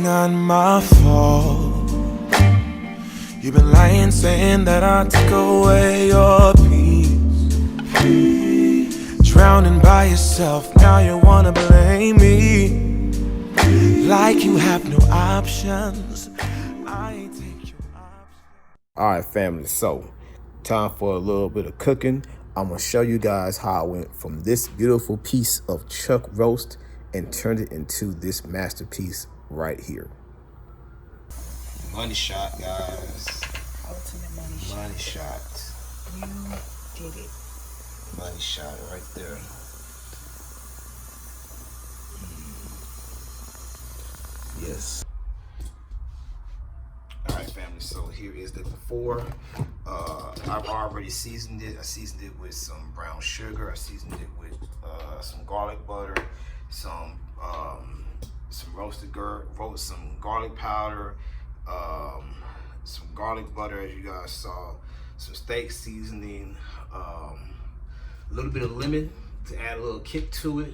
not my fault. You've been lying, saying that I took away your peace. Drowning by yourself, now you wanna blame me. Like you have no options. I ain't take your options. Alright family, so time for a little bit of cooking. I'm gonna show you guys how I went from this beautiful piece of chuck roast and turned it into this masterpiece right here. Money shot, guys. Ultimate money shot. You did it. Money shot right there. Yes. All right, family, so here is the before. I've already seasoned it. I seasoned it with some brown sugar. I seasoned it with some garlic butter, some some garlic powder, some garlic butter, as you guys saw, some steak seasoning, a little bit of lemon to add a little kick to it,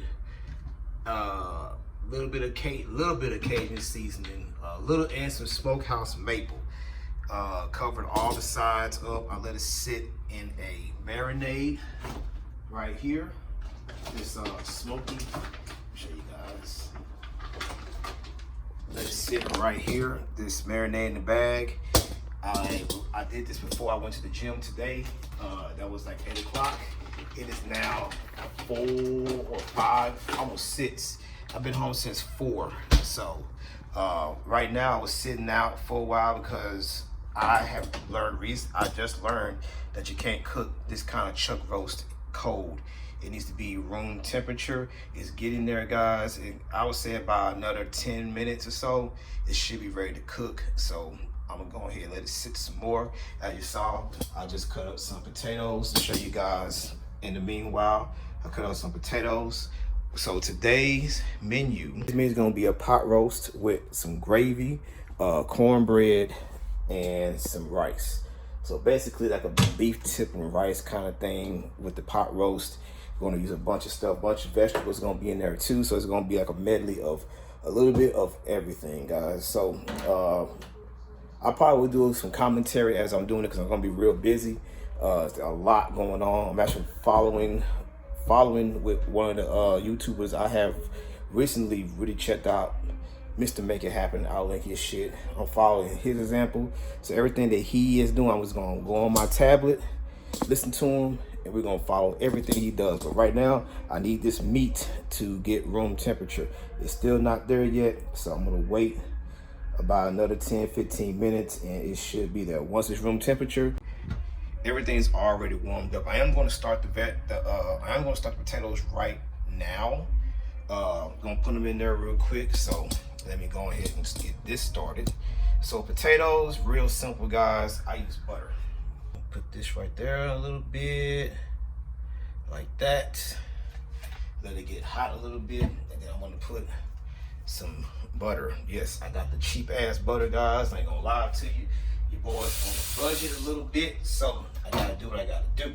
little bit of Cajun seasoning, and some smokehouse maple. Covered all the sides up. I let it sit in a marinade right here. This smoky. Show you guys. Let it sit right here. This marinade in the bag. I did this before I went to the gym today. That was like 8 o'clock. It is now 4 or 5, almost 6. I've been home since 4. So right now I was sitting out for a while because I just learned that you can't cook this kind of chuck roast cold. It needs to be room temperature. It's getting there, guys. I would say about another 10 minutes or so, it should be ready to cook. So I'm gonna go ahead and let it sit some more. As you saw, I just cut up some potatoes to show you guys. In the meanwhile, I cut up some potatoes. So today's menu is gonna be a pot roast with some gravy, cornbread, and some rice. So basically like a beef tip and rice kind of thing with the pot roast. We're gonna use a bunch of stuff, bunch of vegetables gonna be in there too. So it's gonna be like a medley of a little bit of everything, guys. So I probably will do some commentary as I'm doing it because I'm gonna be real busy. There's a lot going on. I'm actually following with one of the YouTubers I have recently really checked out, Mr. Make It Happen. I'll link his shit. I'm following his example. So everything that he is doing, I was gonna go on my tablet, listen to him, and we're gonna follow everything he does. But right now, I need this meat to get room temperature. It's still not there yet, so I'm gonna wait about another 10-15 minutes and it should be there. Once it's room temperature, everything's already warmed up. I am going to start the potatoes right now. I'm gonna put them in there real quick. So let me go ahead and just get this started. So potatoes, real simple, guys. I use butter. Put this right there a little bit, like that. Let it get hot a little bit, and then I'm gonna put some butter. Yes, I got the cheap ass butter, guys. I ain't gonna lie to you. Your boy's on a budget a little bit, so I gotta do what I gotta do.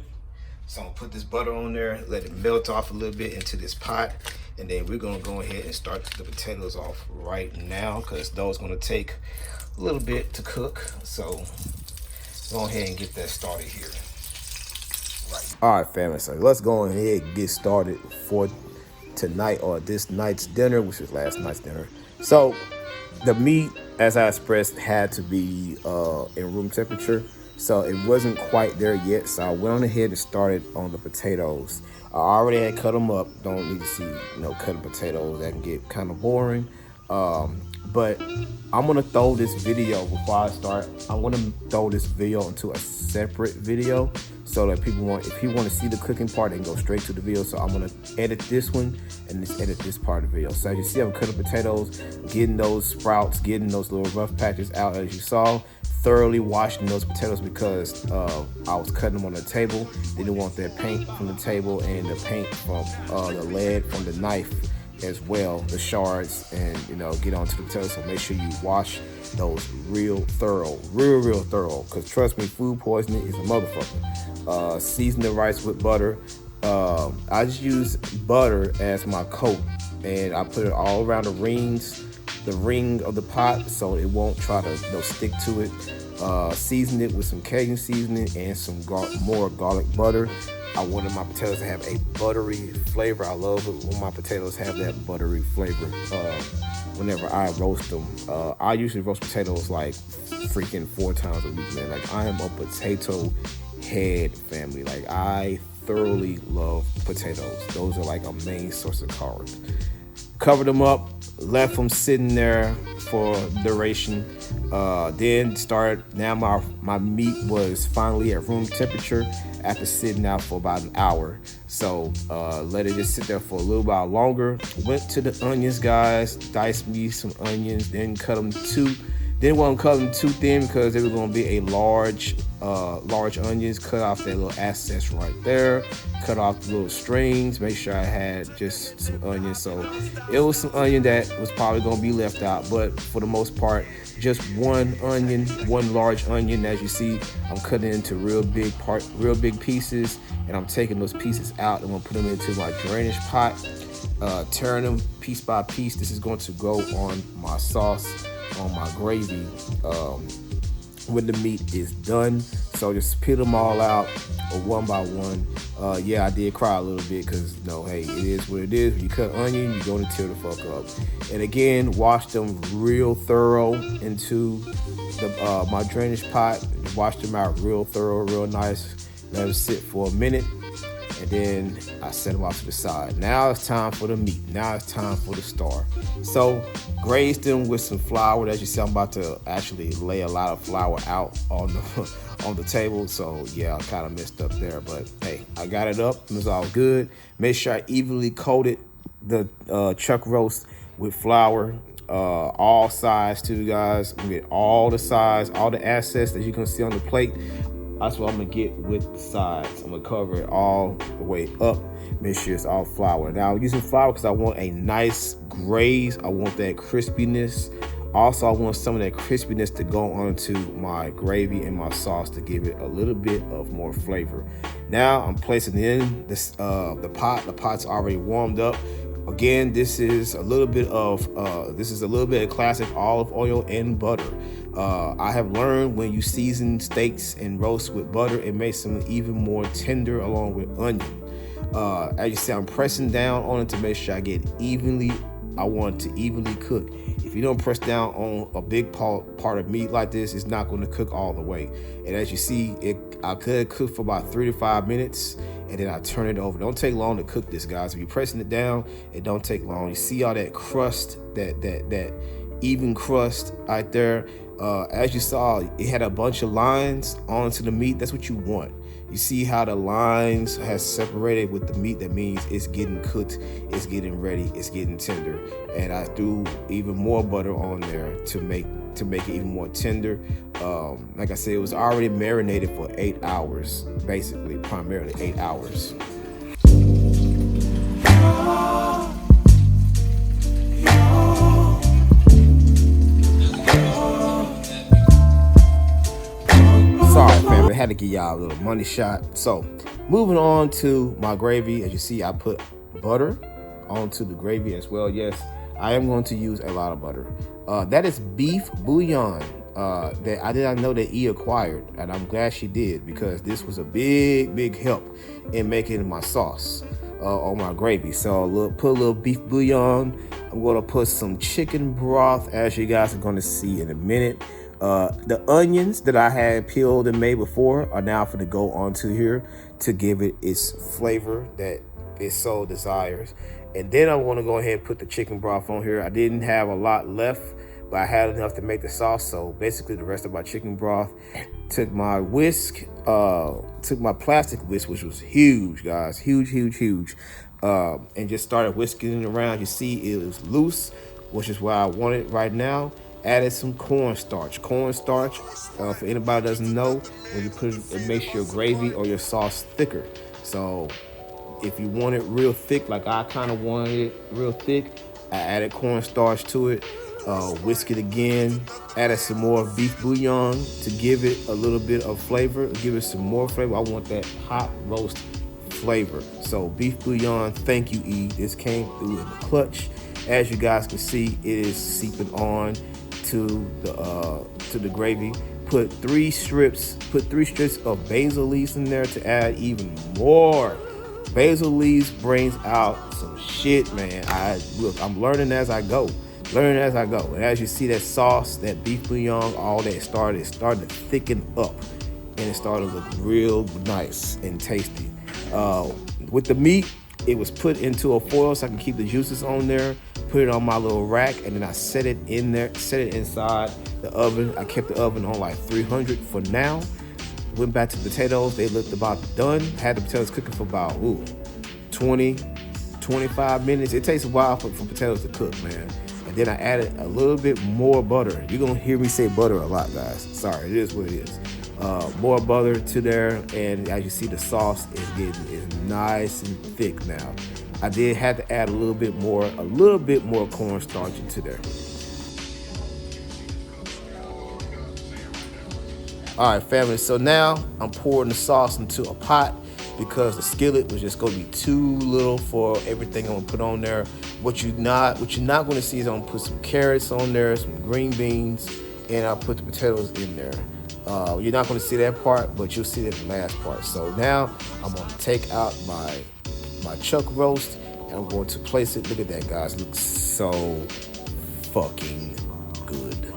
So I'm gonna put this butter on there, let it melt off a little bit into this pot, and then we're gonna go ahead and start the potatoes off right now because those gonna take a little bit to cook. So go ahead and get that started here. Right. All right, family. So let's go ahead and get started for tonight, or this night's dinner, which was last night's dinner. So the meat, as I expressed, had to be in room temperature. So it wasn't quite there yet. So I went on ahead and started on the potatoes. I already had cut them up. Don't need to see, cutting potatoes. That can get kind of boring. But I'm gonna throw this video before I start. I want to throw this video into a separate video so that if you want to see the cooking part, they can go straight to the video. So I'm gonna edit this one and just edit this part of the video. So as you see, I'm cutting potatoes, getting those sprouts, getting those little rough patches out, as you saw. Thoroughly washing those potatoes because I was cutting them on the table. Didn't want that paint from the table and the paint from the lead from the knife as well, the shards, and get onto the potatoes. So make sure you wash those real thorough, real thorough, because trust me, food poisoning is a motherfucker. Season the rice with butter. I just use butter as my coat, and I put it all around the rings the ring of the pot so it won't try to stick to it. Season it with some Cajun seasoning and some more garlic butter. I wanted my potatoes to have a buttery flavor. I love it when my potatoes have that buttery flavor whenever I roast them. I usually roast potatoes like freaking 4 times a week, man. Like, I am a potato head family. Like, I thoroughly love potatoes. Those are like a main source of carbs. Covered them up, left them sitting there for duration. Then started, now my meat was finally at room temperature after sitting out for about an hour. So let it just sit there for a little while longer. Went to the onions, guys, diced me some onions, then cut them didn't want to cut them too thin because they were going to be a large onions. Cut off that little excess right there. Cut off the little strings. Make sure I had just some onions. So it was some onion that was probably going to be left out, but for the most part, just one onion, one large onion. As you see, I'm cutting into real big pieces, and I'm taking those pieces out. I'm going to put them into my drainage pot, tearing them piece by piece. This is going to go on my sauce, on my gravy, when the meat is done. So just peel them all out one by one. Yeah, I did cry a little bit because, hey, it is what it is. When you cut onion, you're going to tear the fuck up. And again, wash them real thorough into my drainage pot. Wash them out real thorough, real nice. Let them sit for a minute. And then I set them off to the side. Now it's time for the meat. Now it's time for the star. So grazed them with some flour. As you see, I'm about to actually lay a lot of flour out on the table. So yeah, I kind of messed up there, but hey, I got it up. It was all good. Make sure I evenly coated the chuck roast with flour, all sides too, guys. I'm gonna get all the sides, all the assets that you can see on the plate. That's what I'm gonna get with the sides. I'm gonna cover it all the way up. Make sure it's all flour. Now I'm using flour because I want a nice graze. I want that crispiness. Also, I want some of that crispiness to go onto my gravy and my sauce to give it a little bit of more flavor. Now I'm placing it in the pot. The pot's already warmed up. Again, this is a little bit of classic olive oil and butter. I have learned when you season steaks and roast with butter, it makes them even more tender along with onion. As you see, I'm pressing down on it to make sure I want it to evenly cook. If you don't press down on a big part of meat like this, it's not going to cook all the way. And as you see, I could cook for about 3 to 5 minutes, and then I turn it over. Don't take long to cook this, guys. If you're pressing it down, it don't take long. You see all that crust, that even crust right there. As you saw, it had a bunch of lines onto the meat. That's what you want. You see how the lines has separated with the meat. That means it's getting cooked, it's getting ready, it's getting tender. And I threw even more butter on there to make it even more tender. Like I said, it was already marinated for 8 hours, basically, primarily 8 hours. Sorry, fam, I had to give y'all a little money shot. So, moving on to my gravy. As you see, I put butter onto the gravy as well. Yes, I am going to use a lot of butter. That is beef bouillon that I did not know that E acquired, and I'm glad she did, because this was a big help in making my sauce on my gravy. So put a little beef bouillon. I'm going to put some chicken broth, as you guys are going to see in a minute. The onions that I had peeled and made before are now going to go onto here to give it its flavor that it so desires. And then I want to go ahead and put the chicken broth on here. I didn't have a lot left, but I had enough to make the sauce. So basically the rest of my chicken broth, took my plastic whisk, which was huge, guys, huge, and just started whisking it around. You see it was loose, which is what I wanted right now. Added some cornstarch. Cornstarch, for anybody that doesn't know, when you put it makes your gravy or your sauce thicker. So if you want it real thick, like I kind of wanted it real thick, I added cornstarch to it. Whisk it again. Added some more beef bouillon to give it a little bit of flavor, give it some more flavor. I want that hot roast flavor. So beef bouillon, thank you, E. This came through in the clutch. As you guys can see, it is seeping on to the gravy. Put three strips of basil leaves in there to add even more. Basil leaves brings out some shit, man. I'm learning as I go. And as you see, that sauce, that beef bouillon, all that started to thicken up, and it started to look real nice and tasty. With the meat, it was put into a foil so I can keep the juices on there. Put it on my little rack, and then I set it inside the oven. I kept the oven on like 300 for now. Went back to the potatoes. They looked about done. Had the potatoes cooking for about 20, 25 minutes. It takes a while for potatoes to cook, man. And then I added a little bit more butter. You're gonna hear me say butter a lot, guys. Sorry, it is what it is. More butter to there, and as you see, the sauce is nice and thick now. I did have to add a little bit more cornstarch into there. All right, family. So now I'm pouring the sauce into a pot because the skillet was just gonna be too little for everything I'm gonna put on there. What you're not gonna see is I'm gonna put some carrots on there, some green beans, and I'll put the potatoes in there. You're not gonna see that part, but you'll see that in the last part. So now I'm gonna take out my chuck roast, and I'm going to place it. Look at that, guys. It looks so fucking good.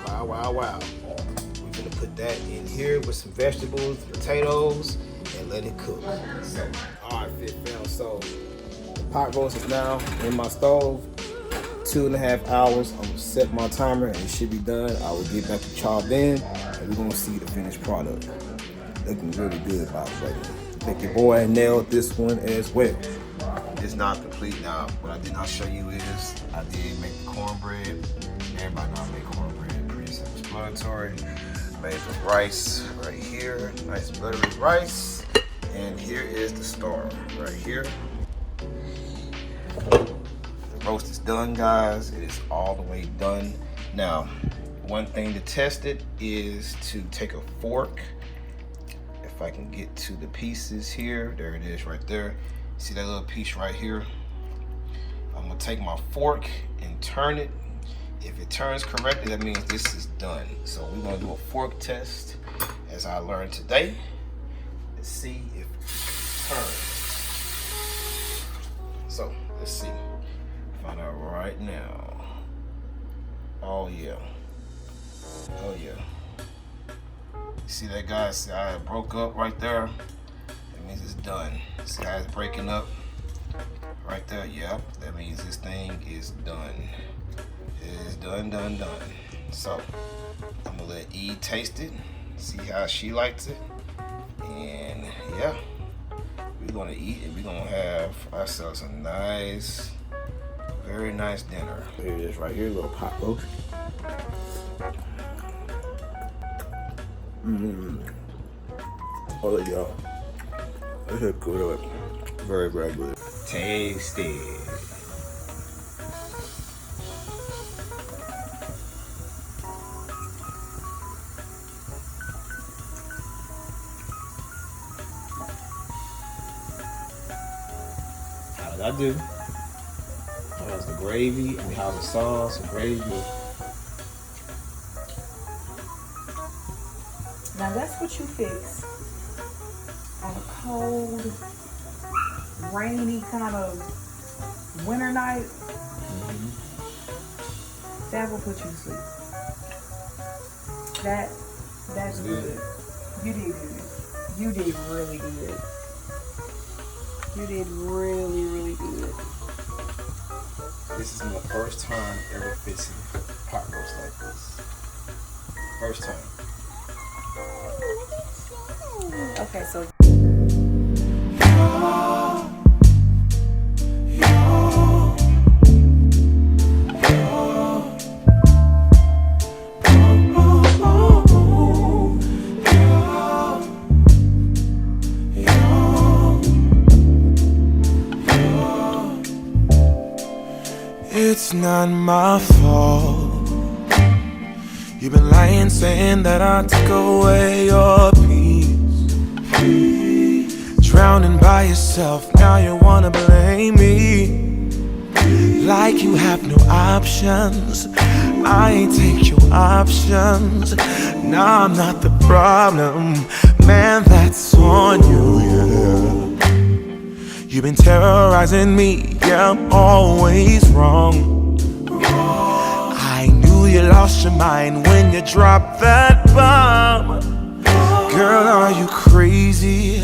Wow. We're gonna put that in here with some vegetables, potatoes, and let it cook. So, all right, fit fam. So the pot roast is now in my stove. 2.5 hours. I'm gonna set my timer, and it should be done. I will get back to y'all then, and we're gonna see the finished product. Looking really good, by the way. I think your boy nailed this one as well. It's not complete now. What I did not show you is I did make the cornbread. Everybody know I make cornbread. Pretty self-explanatory. Made the rice right here. Nice buttery rice. And here is the star right here. The roast is done, guys. It is all the way done. Now, one thing to test it is to take a fork. If I can get to the pieces here, there it is right there. See that little piece right here? I'm gonna take my fork and turn it. If it turns correctly, that means this is done. So we're gonna do a fork test as I learned today. Let's see if it turns. So let's see. Find out right now. Oh yeah. See that, guys? See how it broke up right there? That means it's done. See how it's breaking up right there? Yep, that means this thing is done. It is done. So I'm gonna let E taste it, see how she likes it, and yeah, we're gonna eat it. We're gonna have ourselves a nice, very nice dinner. Here it is right here, a little pot roast. Oh yeah, this is good. Very, very good. Tasty. How did I do? How's the gravy? How's the sauce? The gravy. Now that's what you fix on a cold, rainy kind of winter night. That will put you to sleep. That's good. You did good. You did really good. You did really, really good. This is my first time ever fixing pot roast like this. First time. Okay, so It's not my fault. You've been lying, saying that I took away your peace. Drowning by yourself, now you wanna blame me. like you have no options. I ain't take your options. Nah, I'm not the problem, man, that's on you, yeah. You've been terrorizing me, yeah, I'm always wrong. I knew you lost your mind when you dropped that bomb. Girl, are you crazy?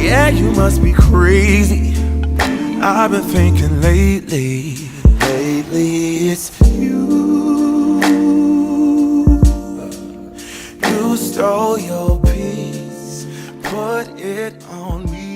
Yeah, you must be crazy. I've been thinking lately it's you. You stole your peace, put it on me.